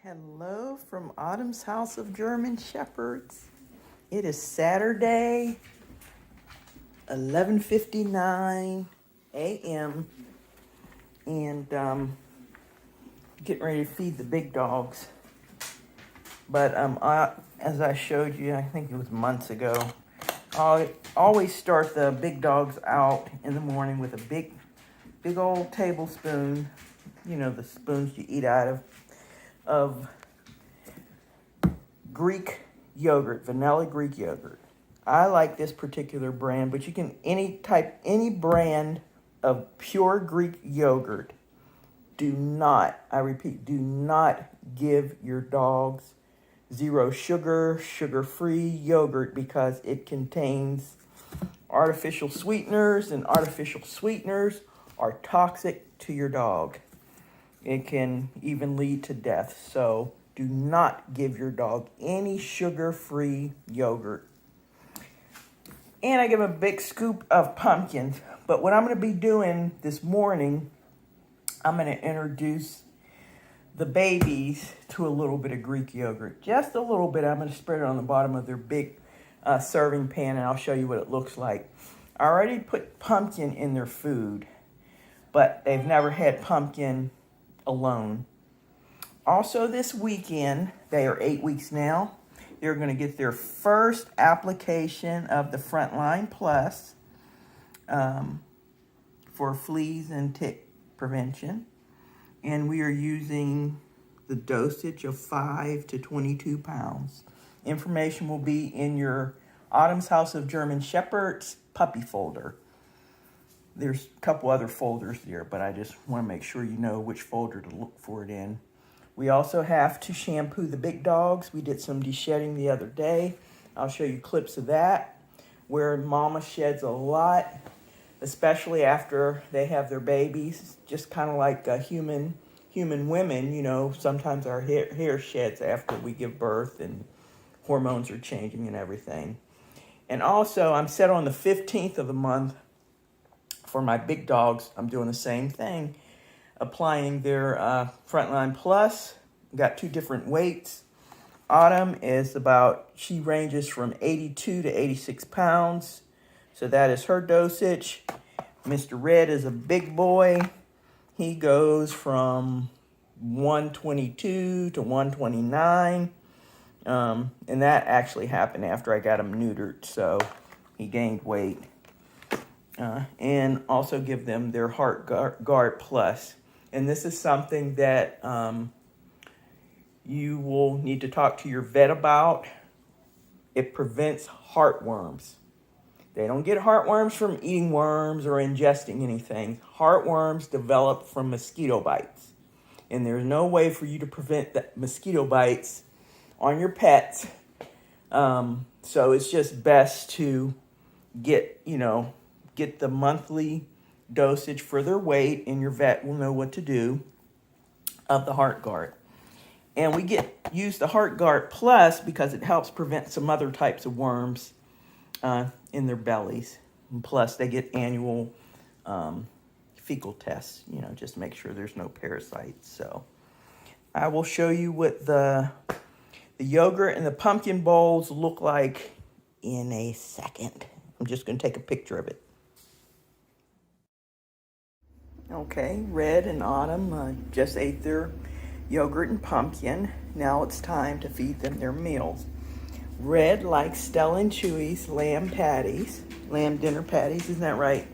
Hello from Autumn's House of German Shepherds. It is Saturday, 11:59 a.m. and getting ready to feed the big dogs. But as I showed you, I think it was months ago, I always start the big dogs out in the morning with a big old tablespoon, you know, the spoons you eat out of Greek yogurt, vanilla Greek yogurt. I like this particular brand, but you can any brand of pure Greek yogurt. Do not, I repeat, do not give your dogs zero sugar, sugar-free yogurt because it contains artificial sweeteners, and artificial sweeteners are toxic to your dog. It can even lead to death. So do not give your dog any sugar-free yogurt. And I give them a big scoop of pumpkins. But what I'm going to be doing this morning, I'm going to introduce the babies to a little bit of Greek yogurt. Just a little bit. I'm going to spread it on the bottom of their big serving pan, and I'll show you what it looks like. I already put pumpkin in their food, but they've never had pumpkin alone. Also this weekend, they are 8 weeks now, they're going to get their first application of the Frontline Plus for fleas and tick prevention. And we are using the dosage of 5 to 22 pounds. Information will be in your Autumn's House of German Shepherds puppy folder. There's a couple other folders there, but I just want to make sure you know which folder to look for it in. We also have to shampoo the big dogs. We did some de-shedding the other day. I'll show you clips of that, where mama sheds a lot, especially after they have their babies. Just kind of like human women, you know, sometimes our hair sheds after we give birth and hormones are changing and everything. And also, I'm set on the 15th of the month. For my big dogs, I'm doing the same thing, applying their Frontline Plus. Got two different weights. Autumn is she ranges from 82 to 86 pounds. So that is her dosage. Mr. Red is a big boy. He goes from 122 to 129. And that actually happened after I got him neutered, so he gained weight. And also give them their Heart Guard Plus. And this is something that you will need to talk to your vet about. It prevents heartworms. They don't get heartworms from eating worms or ingesting anything. Heartworms develop from mosquito bites. And there's no way for you to prevent the mosquito bites on your pets. So it's just best to get the monthly dosage for their weight, and your vet will know what to do of the Heart Guard. And we use the Heart Guard Plus because it helps prevent some other types of worms in their bellies. And plus, they get annual fecal tests, just to make sure there's no parasites. So I will show you what the yogurt and the pumpkin bowls look like in a second. I'm just going to take a picture of it. Okay, Red and Autumn just ate their yogurt and pumpkin. Now it's time to feed them their meals. Red likes Stella and Chewy's lamb dinner patties, isn't that right,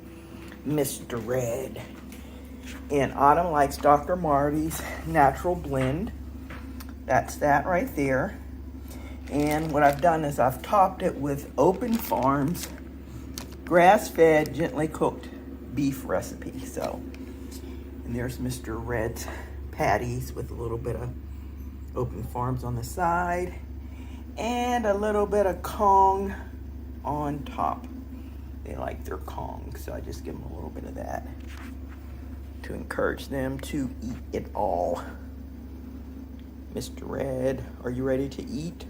Mr. Red? And Autumn likes Dr. Marty's natural blend. That's that right there. And what I've done is I've topped it with Open Farms grass-fed, gently cooked beef recipe. And there's Mr. Red's patties with a little bit of Open Farms on the side and a little bit of Kong on top. They like their Kong, so I just give them a little bit of that to encourage them to eat it all. Mr. Red, are you ready to eat?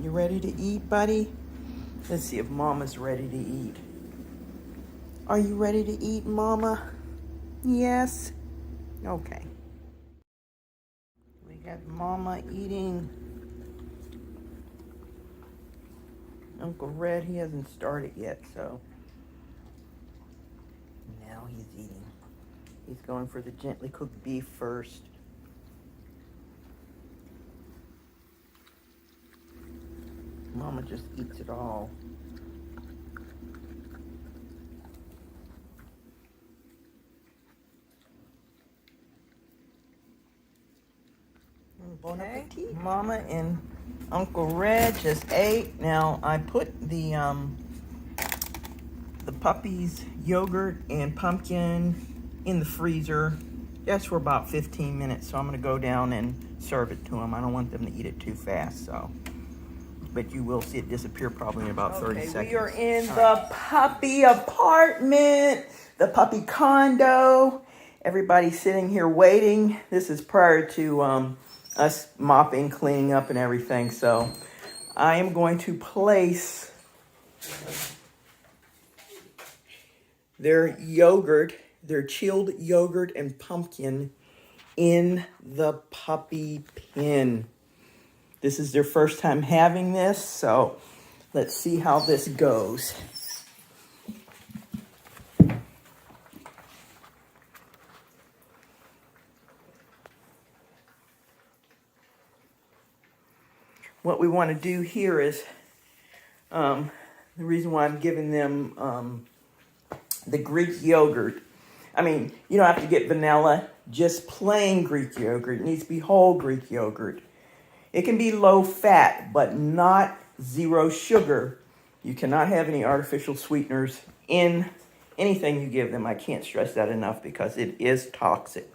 You ready to eat, buddy? Let's see if Mama's ready to eat. Are you ready to eat, Mama? Yes? Okay. Got Mama eating. Uncle Red, he hasn't started yet, so now he's eating. He's going for the gently cooked beef first. Mama just eats it all. Bon appetit. Mama and Uncle Red just ate. Now I put the Puppies yogurt and pumpkin in the freezer just for about 15 minutes. So I'm gonna go down and serve it to them. I don't want them to eat it too fast, so. But you will see it disappear probably in about 30 seconds. We are in the puppy apartment, the puppy condo. Everybody's sitting here waiting. This is prior to us mopping, cleaning up and everything. So I am going to place their yogurt, their chilled yogurt and pumpkin in the puppy pen. This is their first time having this, so let's see how this goes. What we want to do here is, the reason why I'm giving them the Greek yogurt. I mean, you don't have to get vanilla, just plain Greek yogurt. It needs to be whole Greek yogurt. It can be low fat, but not zero sugar. You cannot have any artificial sweeteners in anything you give them. I can't stress that enough because it is toxic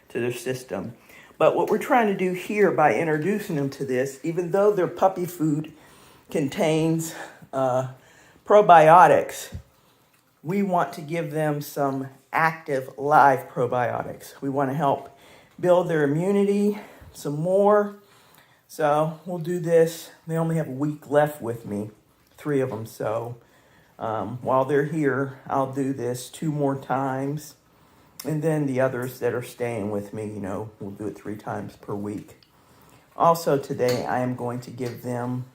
to their system. But what we're trying to do here by introducing them to this, even though their puppy food contains probiotics, we want to give them some active live probiotics. We want to help build their immunity some more. So we'll do this. They only have a week left with me, 3 of them. So while they're here, I'll do this 2 more times. And then the others that are staying with me, we'll do it 3 times per week. Also today, I am going to give them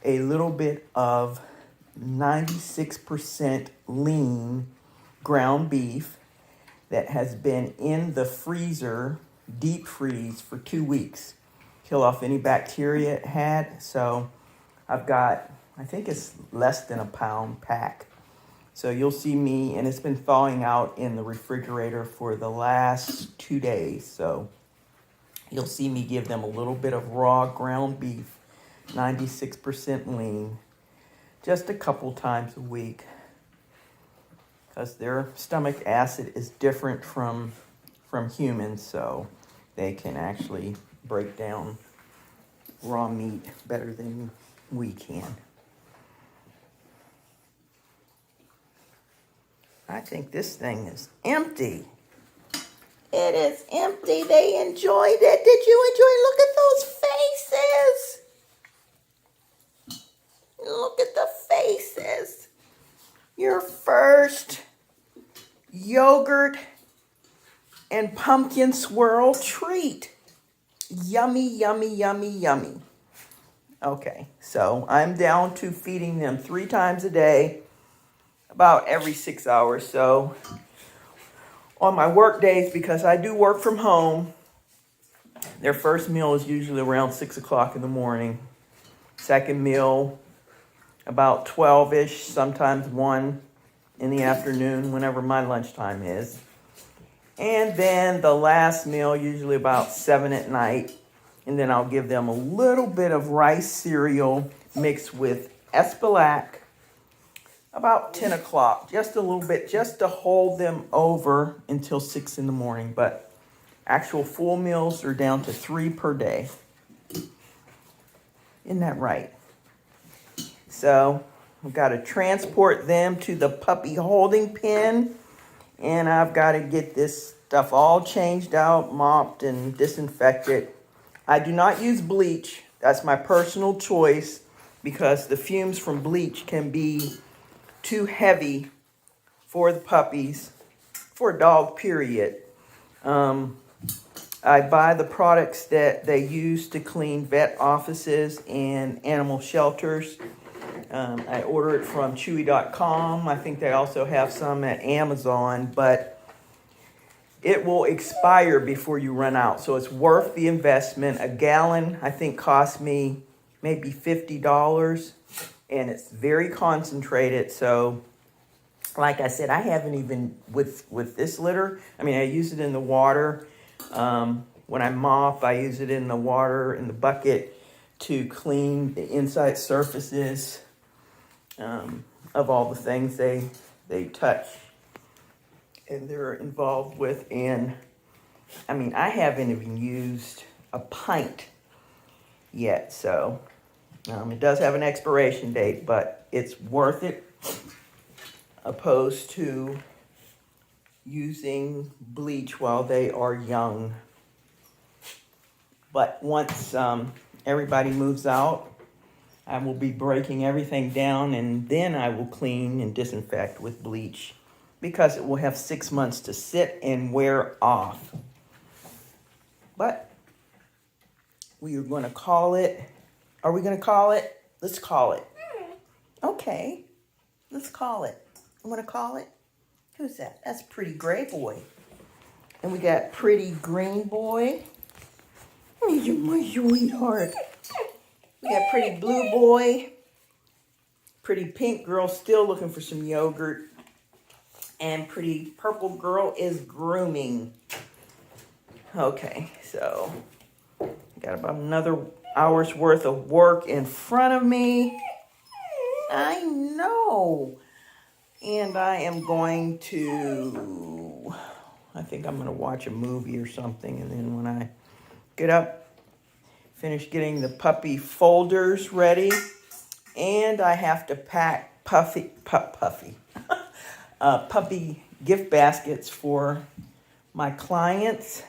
a little bit of 96% lean ground beef that has been in the freezer, deep freeze, for 2 weeks. Kill off any bacteria it had. So I've got, I think it's less than a pound pack. So you'll see me, and it's been thawing out in the refrigerator for the last 2 days. So you'll see me give them a little bit of raw ground beef, 96% lean, just a couple times a week. Because their stomach acid is different from humans, so they can actually break down raw meat better than we can. I think this thing is empty. It is empty. They enjoyed it. Did you enjoy? Look at those faces. Look at the faces. Your first yogurt and pumpkin swirl treat. Yummy, yummy, yummy, yummy. Okay, so I'm down to feeding them 3 times a day, about every 6 hours. So on my work days, because I do work from home, their first meal is usually around 6 o'clock in the morning. Second meal, about 12-ish, sometimes 1 in the afternoon, whenever my lunchtime is. And then the last meal, usually about 7 at night. And then I'll give them a little bit of rice cereal mixed with Espalac about 10 o'clock. Just a little bit, just to hold them over until 6 in the morning. But actual full meals are down to 3 per day. Isn't that right? So I've got to transport them to the puppy holding pen. And I've got to get this stuff all changed out, mopped, and disinfected. I do not use bleach. That's my personal choice because the fumes from bleach can be too heavy for the puppies, for a dog, period. I buy the products that they use to clean vet offices and animal shelters. I order it from Chewy.com. I think they also have some at Amazon, but it will expire before you run out. So it's worth the investment. A gallon, I think, cost me maybe $50, and it's very concentrated. So like I said, I haven't even, with this litter, I mean, I use it in the water. When I mop, I use it in the water, in the bucket, to clean the inside surfaces of all the things they touch and they're involved with. And I mean, I haven't even used a pint yet, so it does have an expiration date, but it's worth it opposed to using bleach while they are young. But once everybody moves out, I will be breaking everything down, and then I will clean and disinfect with bleach, because it will have 6 months to sit and wear off. But we are going to call it. Are we going to call it? Let's call it. Okay, let's call it. You want to call it? Who's that? That's Pretty Gray Boy. And we got Pretty Green Boy. Oh, you're my sweetheart. We got Pretty Blue Boy. Pretty Pink Girl still looking for some yogurt. And Pretty Purple Girl is grooming. Okay, so got about another hour's worth of work in front of me. I know. And I am going to, I think I'm going to watch a movie or something. And then when I get up, finish getting the puppy folders ready. And I have to pack puppy gift baskets for my clients.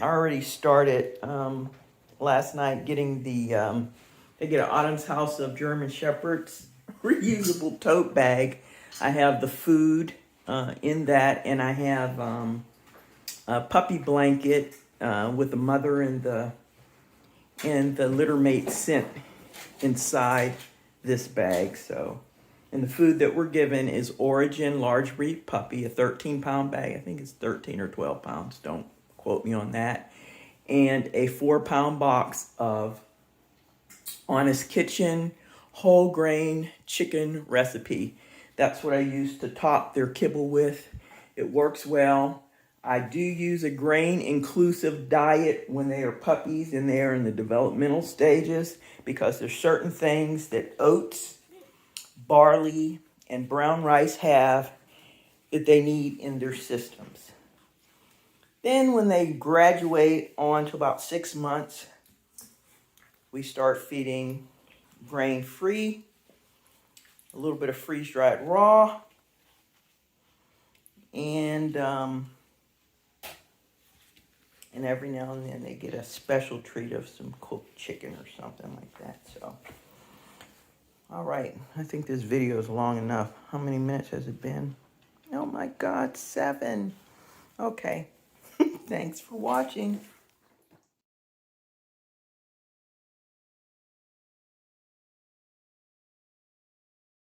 I already started last night getting they get an Autumn's House of German Shepherds reusable tote bag. I have the food in that, and I have a puppy blanket with the mother and the litter mate scent inside this bag. So, and the food that we're given is Origin large breed puppy, a 13-pound bag. I think it's 13 or 12 pounds. Don't quote me on that. And a 4-pound box of Honest Kitchen whole grain chicken recipe. That's what I use to top their kibble with. It works well. I do use a grain inclusive diet when they are puppies and they are in the developmental stages, because there's certain things that oats, barley, and brown rice have that they need in their systems. Then when they graduate on to about 6 months, we start feeding grain-free, a little bit of freeze-dried raw, and every now and then they get a special treat of some cooked chicken or something like that. So, all right, I think this video is long enough. How many minutes has it been? Oh my God, 7. Okay, thanks for watching.